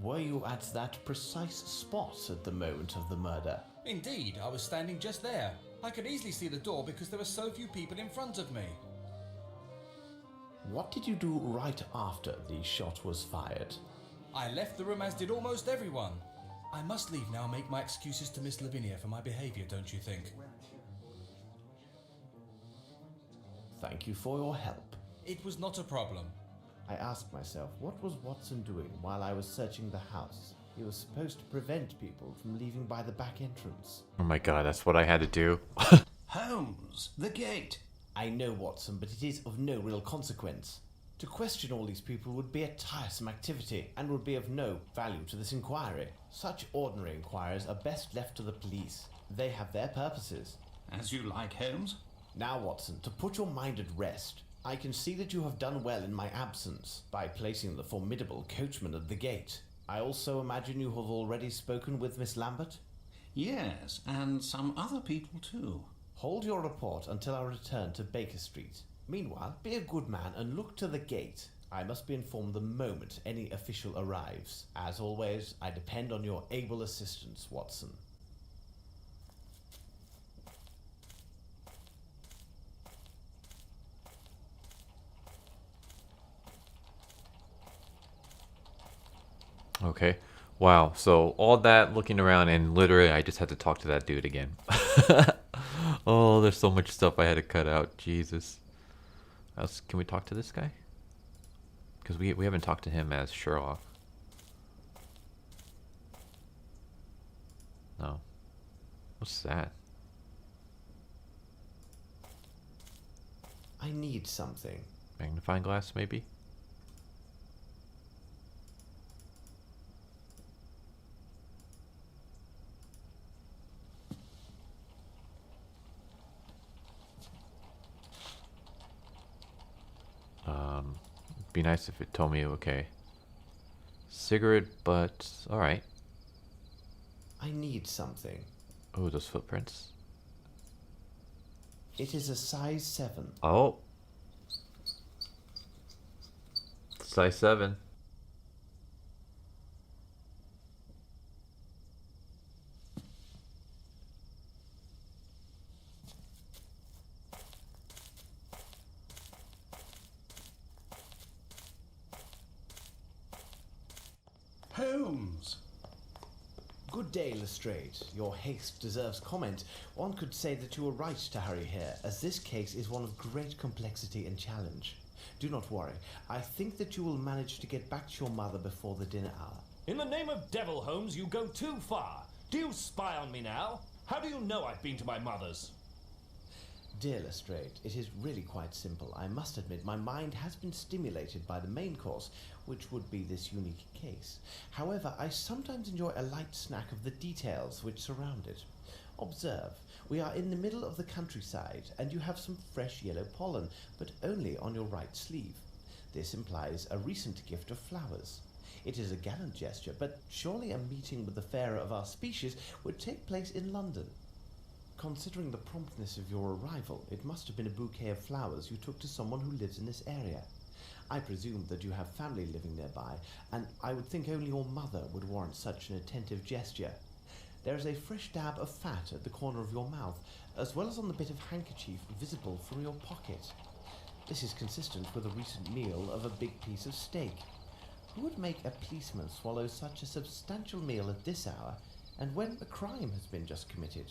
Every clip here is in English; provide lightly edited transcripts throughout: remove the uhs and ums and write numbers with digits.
Were you at that precise spot at the moment of the murder? Indeed, I was standing just there. I could easily see the door because there were so few people in front of me. What did you do right after the shot was fired? I left the room as did almost everyone. I must leave now and make my excuses to Miss Lavinia for my behaviour, don't you think? Thank you for your help. It was not a problem. I asked myself, what was Watson doing while I was searching the house? He was supposed to prevent people from leaving by the back entrance. Oh my god, that's what I had to do. Holmes, the gate. I know, Watson, but it is of no real consequence. To question all these people would be a tiresome activity and would be of no value to this inquiry. Such ordinary inquiries are best left to the police. They have their purposes. As you like, Holmes. Now, Watson, to put your mind at rest, I can see that you have done well in my absence by placing the formidable coachman at the gate. I also imagine you have already spoken with Miss Lambert? Yes, and some other people too. Hold your report until I return to Baker Street. Meanwhile, be a good man and look to the gate. I must be informed the moment any official arrives. As always, I depend on your able assistance, Watson. Okay. Wow. So all that looking around and literally I just had to talk to that dude again. Oh, there's so much stuff I had to cut out. Jesus. Can we talk to this guy? Because we haven't talked to him as Sherlock. No. What's that? I need something. Magnifying glass, maybe? Be nice if it told me okay. Cigarette butt. Alright. I need something. Oh, those footprints. It is a size 7. Oh. Size 7. Holmes! Good day, Lestrade. Your haste deserves comment. One could say that you were right to hurry here, as this case is one of great complexity and challenge. Do not worry. I think that you will manage to get back to your mother before the dinner hour. In the name of devil, Holmes, you go too far. Do you spy on me now? How do you know I've been to my mother's? Dear Lestrade, it is really quite simple. I must admit my mind has been stimulated by the main course, which would be this unique case. However, I sometimes enjoy a light snack of the details which surround it. Observe, we are in the middle of the countryside, and you have some fresh yellow pollen, but only on your right sleeve. This implies a recent gift of flowers. It is a gallant gesture, but surely a meeting with the fairer of our species would take place in London. Considering the promptness of your arrival, it must have been a bouquet of flowers you took to someone who lives in this area. I presume that you have family living nearby, and I would think only your mother would warrant such an attentive gesture. There is a fresh dab of fat at the corner of your mouth, as well as on the bit of handkerchief visible from your pocket. This is consistent with a recent meal of a big piece of steak. Who would make a policeman swallow such a substantial meal at this hour, and when a crime has been just committed?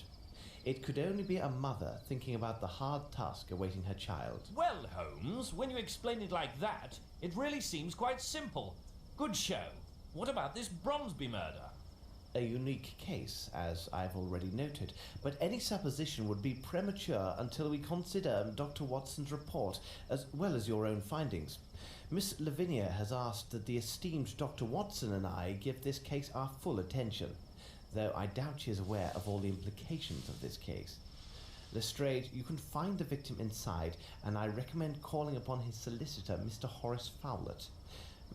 It could only be a mother thinking about the hard task awaiting her child. Well, Holmes, when you explain it like that, it really seems quite simple. Good show. What about this Bromsby murder? A unique case, as I've already noted, but any supposition would be premature until we consider Dr. Watson's report, as well as your own findings. Miss Lavinia has asked that the esteemed Dr. Watson and I give this case our full attention, though I doubt she is aware of all the implications of this case. Lestrade, you can find the victim inside, and I recommend calling upon his solicitor, Mr. Horace Fowlett.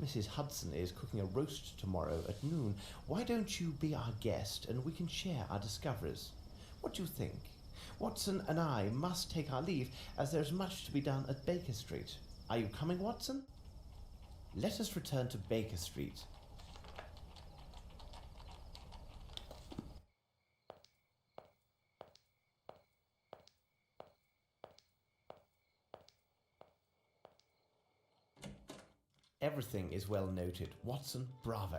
Mrs. Hudson is cooking a roast tomorrow at noon. Why don't you be our guest, and we can share our discoveries? What do you think? Watson and I must take our leave, as there is much to be done at Baker Street. Are you coming, Watson? Let us return to Baker Street. Everything is well noted. Watson, bravo.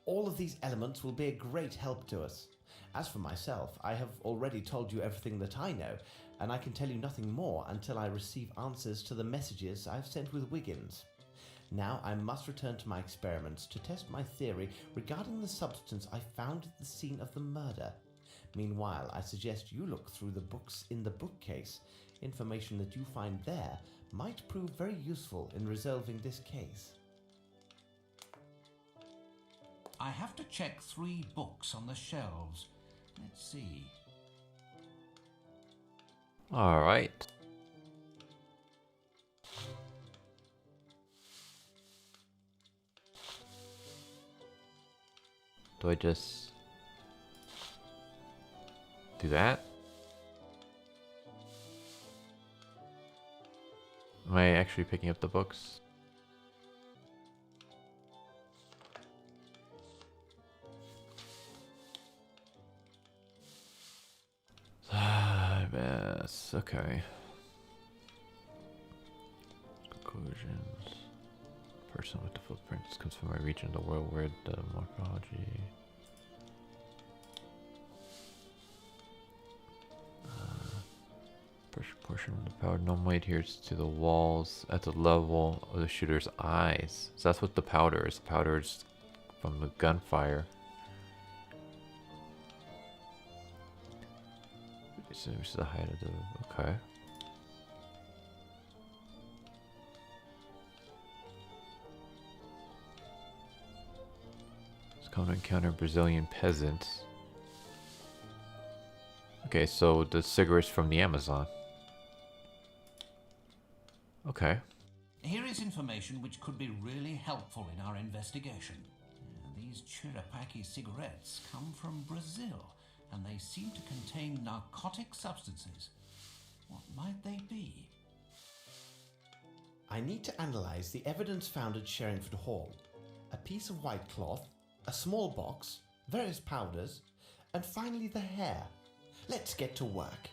All of these elements will be a great help to us. As for myself, I have already told you everything that I know, and I can tell you nothing more until I receive answers to the messages I've sent with Wiggins. Now I must return to my experiments to test my theory regarding the substance I found at the scene of the murder. Meanwhile, I suggest you look through the books in the bookcase. Information that you find there might prove very useful in resolving this case. I have to check 3 books on the shelves. Let's see. All right. Do I just do that? Am I actually picking up the books? Yes, okay. Conclusions. Person with the footprints comes from my region of the world where the morphology. Portion of the powder normally adheres to the walls at the level of the shooter's eyes. So that's what the powder is. The powder is from the gunfire. So this is the height of the. Okay. It's common to encounter Brazilian peasants. Okay, so the cigarettes from the Amazon. Okay. Here is information which could be really helpful in our investigation. These Chirapaki cigarettes come from Brazil, and they seem to contain narcotic substances. What might they be? I need to analyze the evidence found at Sherringford Hall. A piece of white cloth, a small box, various powders, and finally the hair. Let's get to work.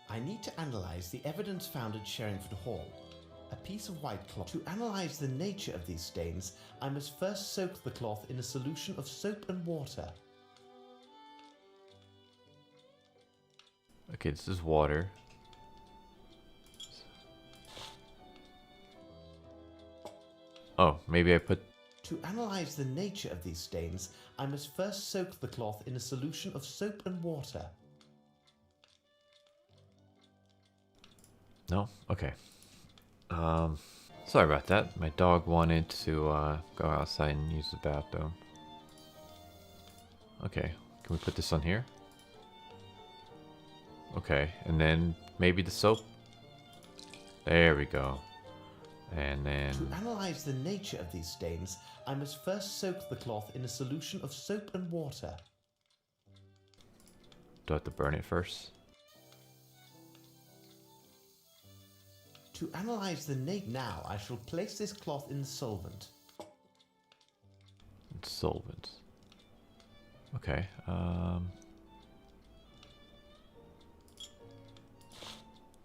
I need to analyze the evidence found at Sherringford Hall. A piece of white cloth. To analyze the nature of these stains, I must first soak the cloth in a solution of soap and water. Okay, this is water. Oh, maybe I put... To analyze the nature of these stains, I must first soak the cloth in a solution of soap and water. No? Okay. Sorry about that. My dog wanted to go outside and use the bathroom. Okay, can we put this on here? Okay, and then maybe the soap? There we go. And then... To analyze the nature of these stains, I must first soak the cloth in a solution of soap and water. Do I have to burn it first? To analyze the nature... Now I shall place this cloth in the solvent. Solvent. Okay,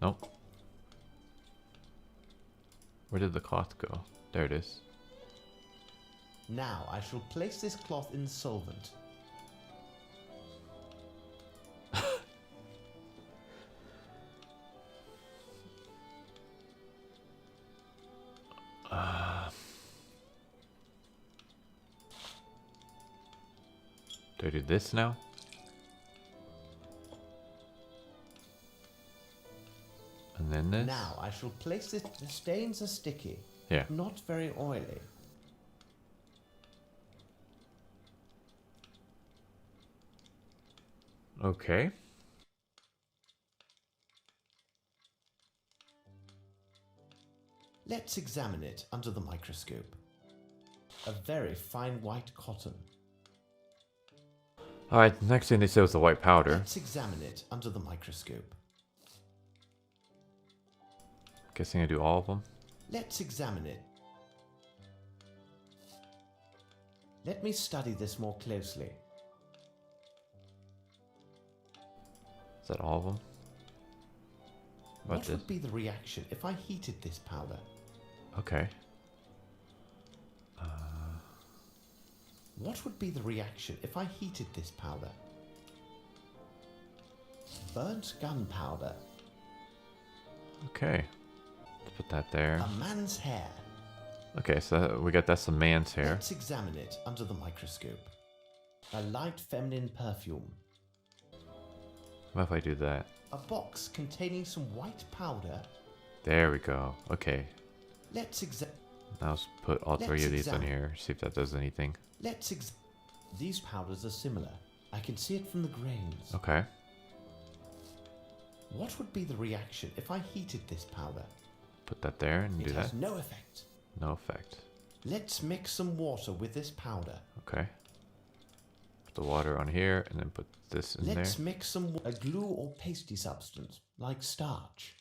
Nope. Where did the cloth go? There it is. Now I shall place this cloth in the solvent. Do I do this now? And then this? Now I shall place this... The stains are sticky. Yeah. Not very oily. Okay. Let's examine it under the microscope. A very fine white cotton. Alright, next thing they said was the white powder. Let's examine it under the microscope. Guessing I do all of them. Let's examine it. Let me study this more closely. Is that all of them? What would be the reaction if I heated this powder? Okay. What would be the reaction if I heated this powder? Burnt gunpowder. Okay. Let's put that there. A man's hair. Okay, so we got that's a man's hair. Let's examine it under the microscope. A light feminine perfume. What if I do that? A box containing some white powder. There we go. Okay. Let's Now let's put all three of these in here. See if that does anything. These powders are similar. I can see it from the grains. Okay. What would be the reaction if I heated this powder? Put that there and do It that. has no effect. No effect. Let's mix some water with this powder. Okay. Put the water on here and then put this in Let's there. mix a glue or pasty substance, like starch.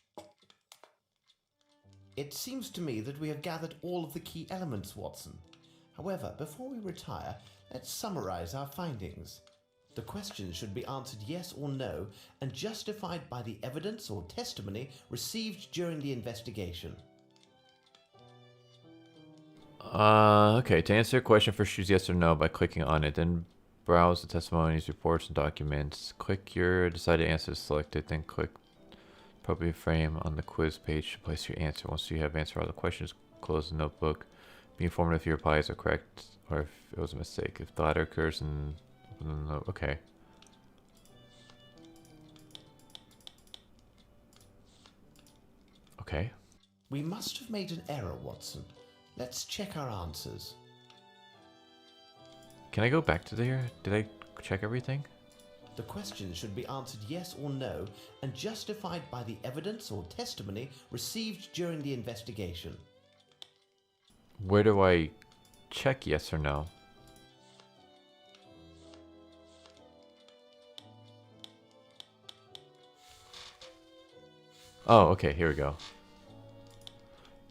It seems to me that we have gathered all of the key elements, Watson. However, before we retire, let's summarize our findings. The questions should be answered yes or no and justified by the evidence or testimony received during the investigation. Okay, to answer a question, first choose yes or no by clicking on it, then browse the testimonies, reports, and documents. Click your decided answer selected, then click appropriate frame on the quiz page to place your answer. Once you have answered all the questions, close the notebook. Be informed if your replies are correct or if it was a mistake. If the latter occurs, and okay. Okay. We must have made an error, Watson. Let's check our answers. Can I go back to there? Did I check everything? The questions should be answered yes or no and justified by the evidence or testimony received during the investigation. Where do I check yes or no? Oh, okay, here we go.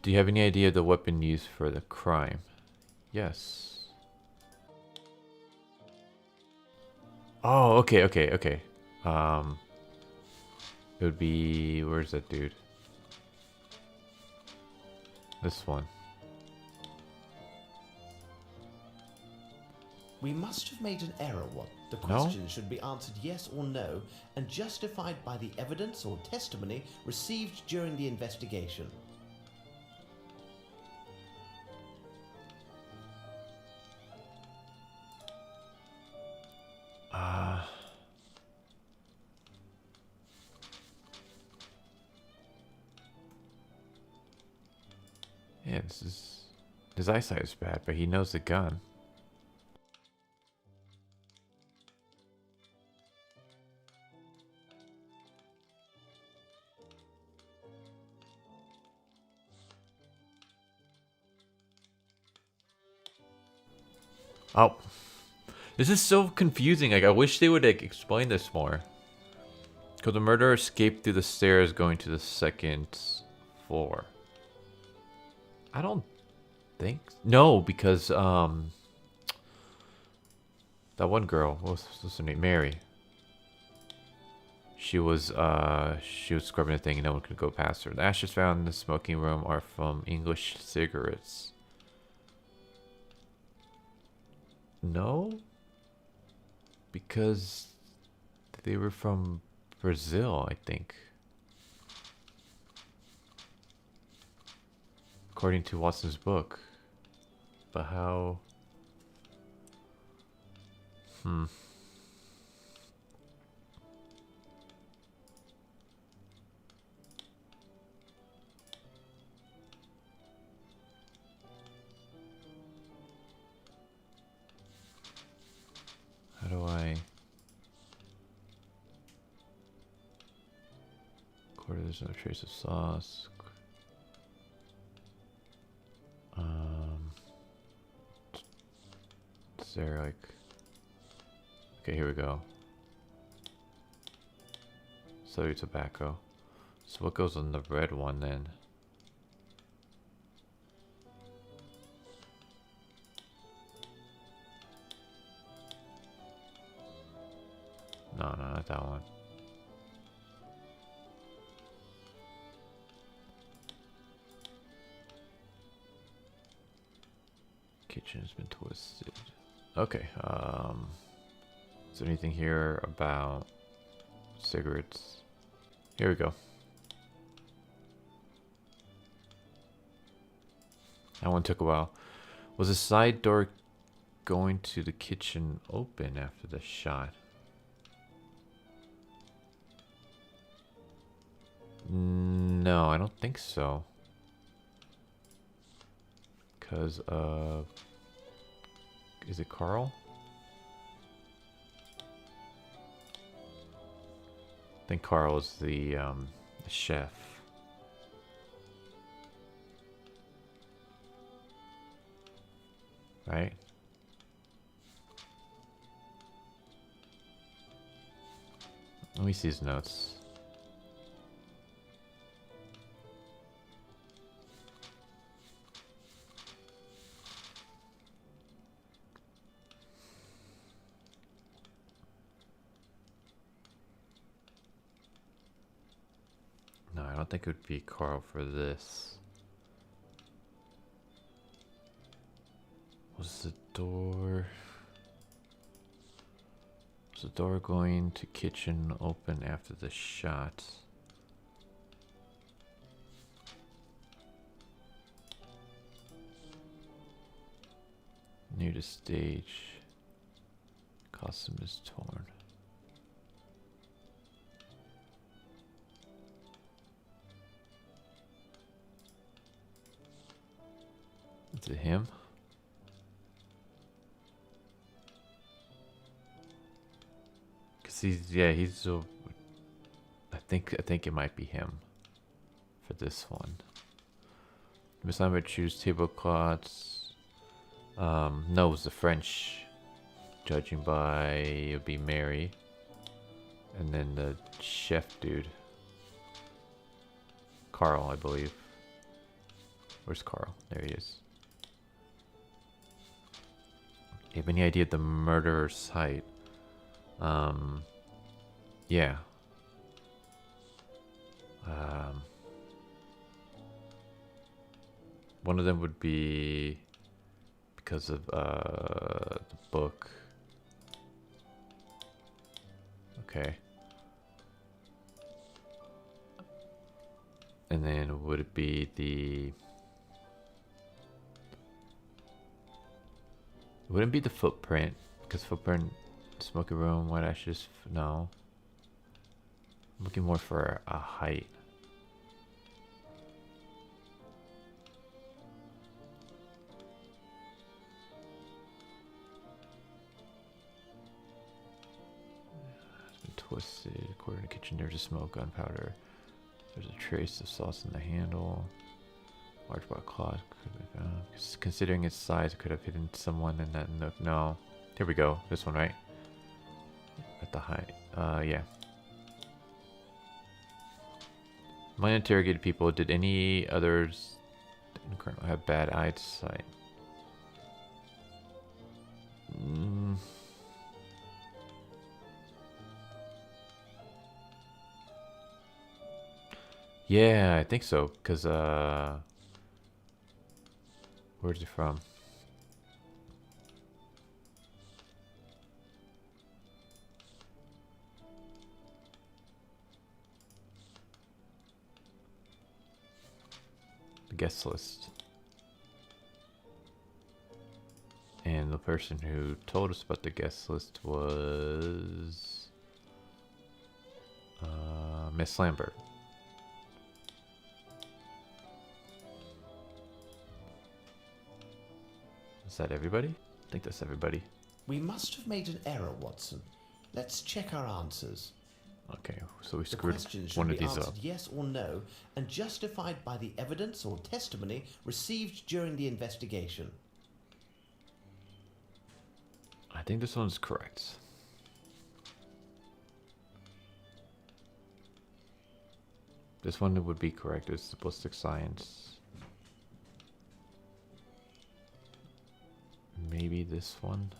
Do you have any idea of the weapon used for the crime? Yes. Oh, okay. It would be... Where's that dude? This one. We must have made an error, What? The No? questions should be answered yes or no and justified by the evidence or testimony received during the investigation. Yeah, his eyesight is bad, but he knows the gun. Oh, this is so confusing. Like, I wish they would explain this more. Could the murderer escape through the stairs going to the second floor? I don't think no, because that one girl, what's her name? Mary. She was scrubbing a thing and no one could go past her. The ashes found in the smoking room are from English cigarettes. No, because they were from Brazil, I think. According to Watson's book. But how? How do I... Quarter, there's no trace of sauce. Is there like... Okay, here we go. Celery tobacco. So what goes on the red one then? No, not that one. Kitchen has been twisted. Okay. Is there anything here about cigarettes? Here we go. That one took a while. Was the side door going to the kitchen open after the shot? No, I don't think so. Because is it Carl? I think Carl is the chef. Right? Let me see his notes. No, I don't think it would be Carl for this. Was the door... Was the door going to kitchen open after the shot? Near the stage. Costume is torn. Is it him? Cause he's I think it might be him for this one. Miss Lambert choose tablecloths. No, it was the French. Judging by it would be Mary. And then the chef dude. Carl, I believe. Where's Carl? There he is. Do you have any idea of the murderer's height? Yeah. One of them would be because of the book. Okay. And then would it be the... Wouldn't be the footprint, because footprint, smoking room, white ashes, no. I'm looking more for a height. It's been twisted. According to the kitchen, there's a smoke, gunpowder. There's a trace of sauce in the handle. Large black cloth could be found. Considering its size, it could have hidden someone in that nook. No. Here we go. This one, right? At the height. Yeah. Among interrogated people, did any others have bad eyesight? Yeah, I think so. Because, where's he from? The guest list. And the person who told us about the guest list was Miss Lambert. Is that everybody? I think that's everybody. We must have made an error, Watson. Let's check our answers. Okay, so we The screwed questions one should of be these answered up. yes or no, and justified by the evidence or testimony received during the investigation. I think this one's correct. This one would be correct. It's ballistic science. Maybe this one.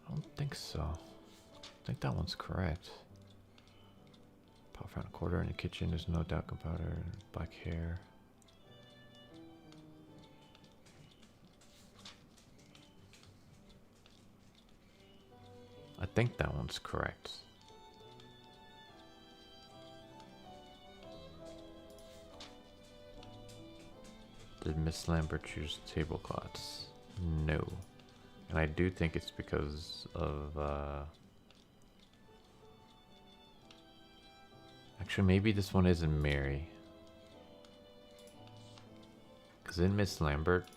I don't think so. I think that one's correct. Pop found a quarter in the kitchen. There's no doubt about her. Black hair. I think that one's correct. Did Miss Lambert choose tablecloths? No. And I do think it's because of, actually, maybe this one isn't Mary. Because didn't Miss Lambert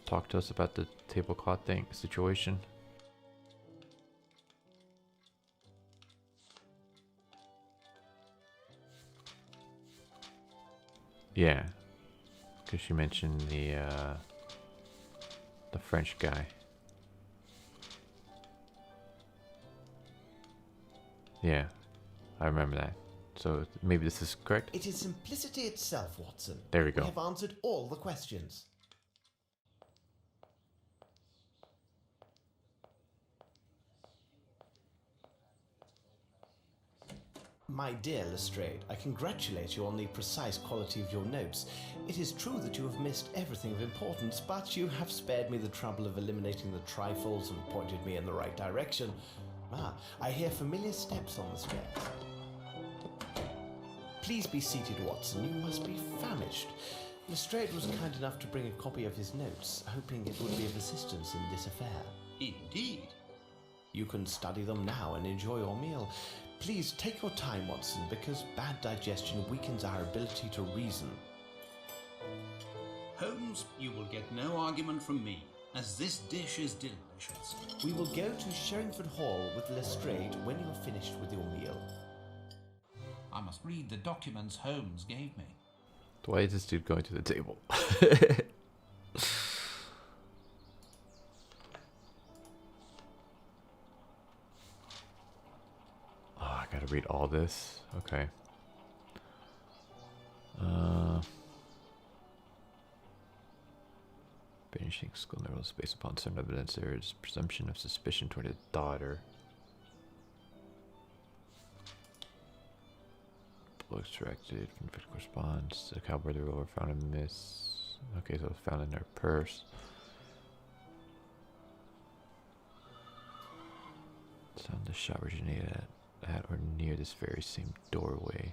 talk to us about the tablecloth thing situation? Yeah. Because she mentioned the French guy. Yeah, I remember that. So maybe this is correct? It is simplicity itself, Watson. There we go. We have answered all the questions. My dear Lestrade, I congratulate you on the precise quality of your notes. It is true that you have missed everything of importance, but you have spared me the trouble of eliminating the trifles and pointed me in the right direction. Ah, I hear familiar steps on the stairs. Please be seated, Watson. You must be famished. Lestrade was kind enough to bring a copy of his notes, hoping it would be of assistance in this affair. Indeed. You can study them now and enjoy your meal. Please take your time, Watson, because bad digestion weakens our ability to reason. Holmes, you will get no argument from me, as this dish is delicious. We will go to Sherringford Hall with Lestrade when you're finished with your meal. I must read the documents Holmes gave me. Why is this dude going to the table? Oh, I gotta read all this. Okay. Finishing school nevertheless based upon certain evidence, there is presumption of suspicion toward his daughter. Books directed from the corresponds. The cowboy the rover found a miss. Okay, so it was found in their purse. Sound the shot originated at or near this very same doorway.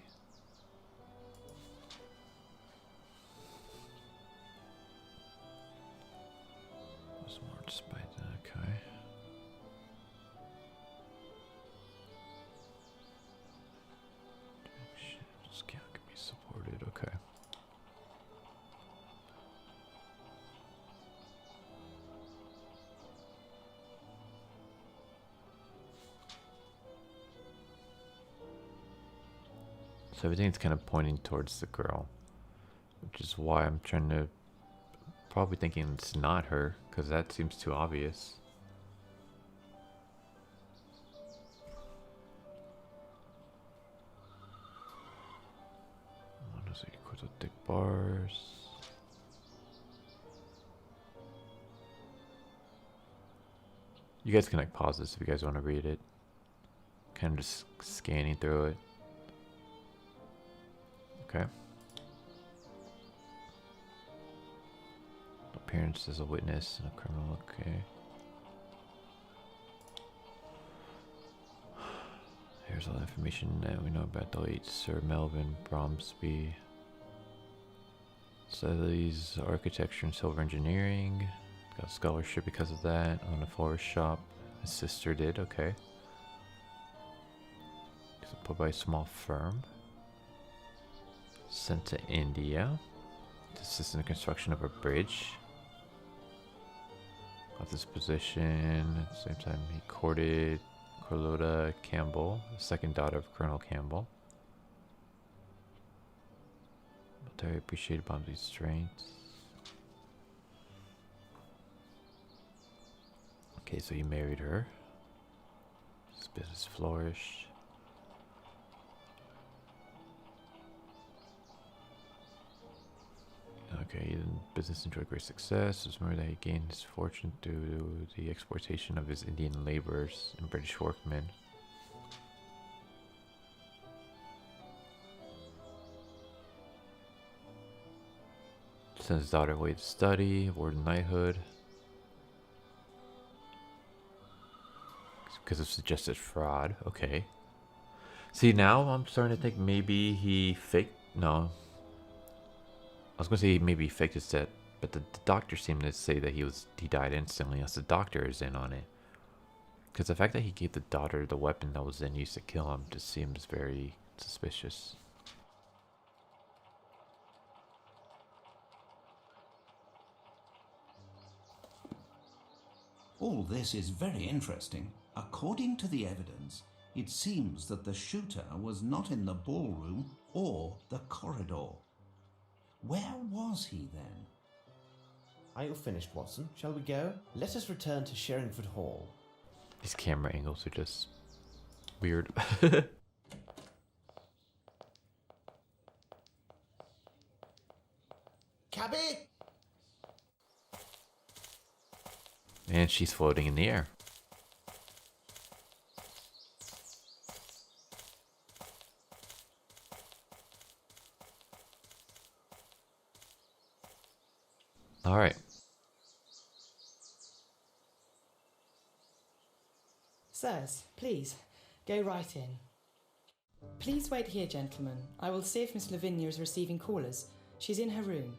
Was marked by the okay. Scan can be supported. Okay. So everything's kind of pointing towards the girl, which is why I'm trying to, probably thinking it's not her, because that seems too obvious. One is equal to thick bars. You guys can like pause this if you guys want to read it. Kind of just scanning through it. Okay. Appearance as a witness in a criminal. Okay. Here's all the information that we know about the late Sir Melvyn Bromsby. Studies architecture and civil engineering. Got a scholarship because of that. Owned a florist shop. His sister did. Okay. He's put by a small firm. Sent to India to assist in the construction of a bridge. Of this position, at the same time he courted Carlotta Campbell, the second daughter of Colonel Campbell. Military appreciated Bromsby's strengths. Okay, so he married her. His business flourished. Okay, business enjoyed great success. It was more that he gained his fortune due to the exploitation of his Indian laborers and British workmen. Sent his daughter away to study, awarded knighthood. Because of suggested fraud. Okay. See, now I'm starting to think maybe he faked. No. I was going to say maybe he faked his death, but the doctor seemed to say that he died instantly, unless the doctor is in on it. Because the fact that he gave the daughter the weapon that was then used to kill him just seems very suspicious. All this is very interesting. According to the evidence, it seems that the shooter was not in the ballroom or the corridor. Where was he then? Are you finished, Watson? Shall we go? Let us return to Sherringford Hall. These camera angles are just weird. Cabby! And she's floating in the air. All right. Sirs, please, go right in. Please wait here, gentlemen. I will see if Miss Lavinia is receiving callers. She's in her room.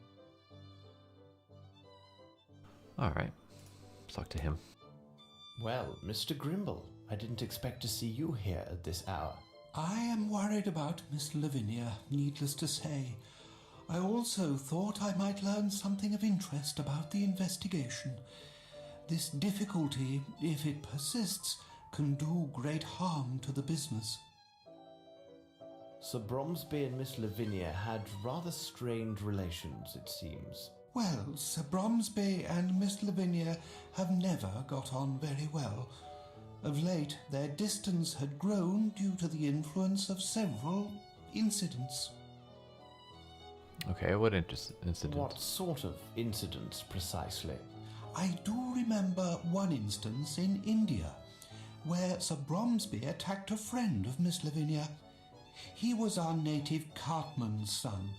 All right. Let's talk to him. Well, Mr. Grimble, I didn't expect to see you here at this hour. I am worried about Miss Lavinia, needless to say. I also thought I might learn something of interest about the investigation. This difficulty, if it persists, can do great harm to the business. Sir Bromsby and Miss Lavinia had rather strained relations, it seems. Well, Sir Bromsby and Miss Lavinia have never got on very well. Of late, their distance had grown due to the influence of several incidents. Okay, what incident? What sort of incidents, precisely? I do remember one instance in India, where Sir Bromsby attacked a friend of Miss Lavinia. He was our native cartman's son.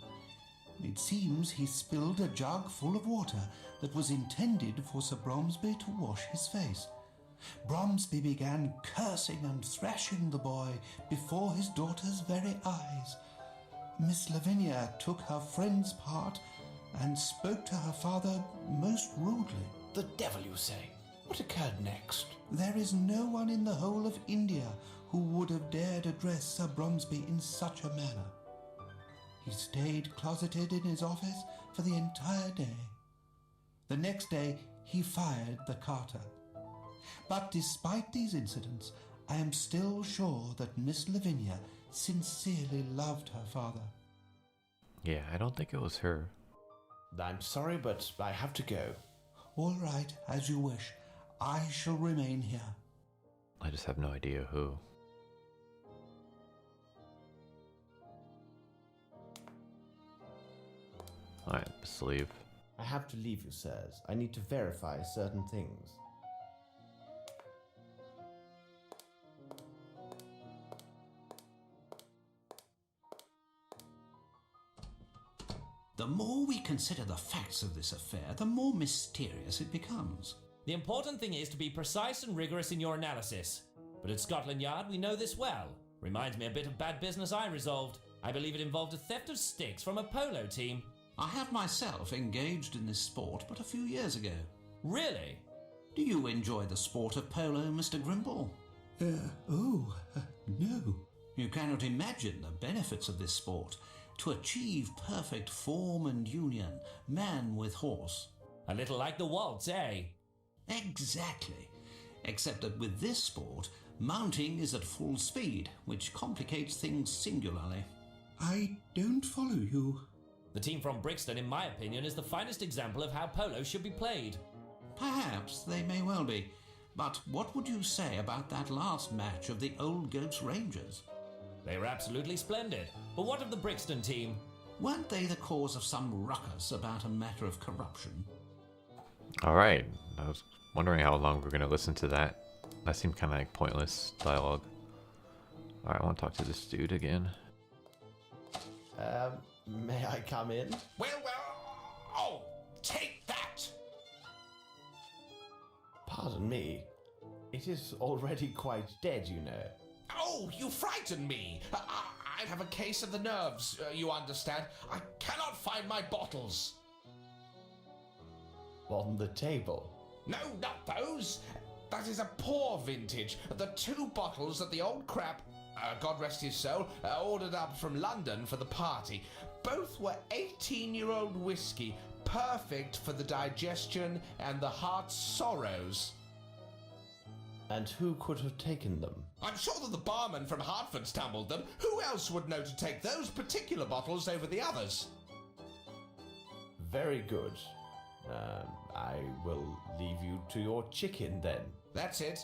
It seems he spilled a jug full of water that was intended for Sir Bromsby to wash his face. Bromsby began cursing and thrashing the boy before his daughter's very eyes. Miss Lavinia took her friend's part and spoke to her father most rudely. The devil, you say? What occurred next? There is no one in the whole of India who would have dared address Sir Bromsby in such a manner. He stayed closeted in his office for the entire day. The next day, he fired the carter. But despite these incidents, I am still sure that Miss Lavinia sincerely loved her father. Yeah, I don't think it was her. I'm sorry, but I have to go. All right, as you wish. I shall remain here. I just have no idea who. Alright, let's leave. I have to leave you, sirs. I need to verify certain things. The more we consider the facts of this affair, the more mysterious it becomes. The important thing is to be precise and rigorous in your analysis. But at Scotland Yard, we know this well. Reminds me a bit of bad business I resolved. I believe it involved a theft of sticks from a polo team. I have myself engaged in this sport but a few years ago. Really? Do you enjoy the sport of polo, Mr. Grimble? No. You cannot imagine the benefits of this sport. To achieve perfect form and union, man with horse. A little like the waltz, eh? Exactly. Except that with this sport, mounting is at full speed, which complicates things singularly. I don't follow you. The team from Brixton, in my opinion, is the finest example of how polo should be played. Perhaps they may well be. But what would you say about that last match of the Old Goats Rangers? They were absolutely splendid. But what of the Brixton team? Weren't they the cause of some ruckus about a matter of corruption? Alright, I was wondering how long we're going to listen to that. That seemed kind of like pointless dialogue. Alright, I want to talk to this dude again. May I come in? Well, oh, take that! Pardon me. It is already quite dead, you know. Oh, you frighten me! I have a case of the nerves, you understand. I cannot find my bottles. On the table. No, not those. That is a poor vintage. The 2 bottles that the old crap, God rest his soul, ordered up from London for the party. Both were 18-year-old whiskey, perfect for the digestion and the heart's sorrows. And who could have taken them? I'm sure that the barman from Hartford stumbled them. Who else would know to take those particular bottles over the others? Very good. I will leave you to your chicken then. That's it.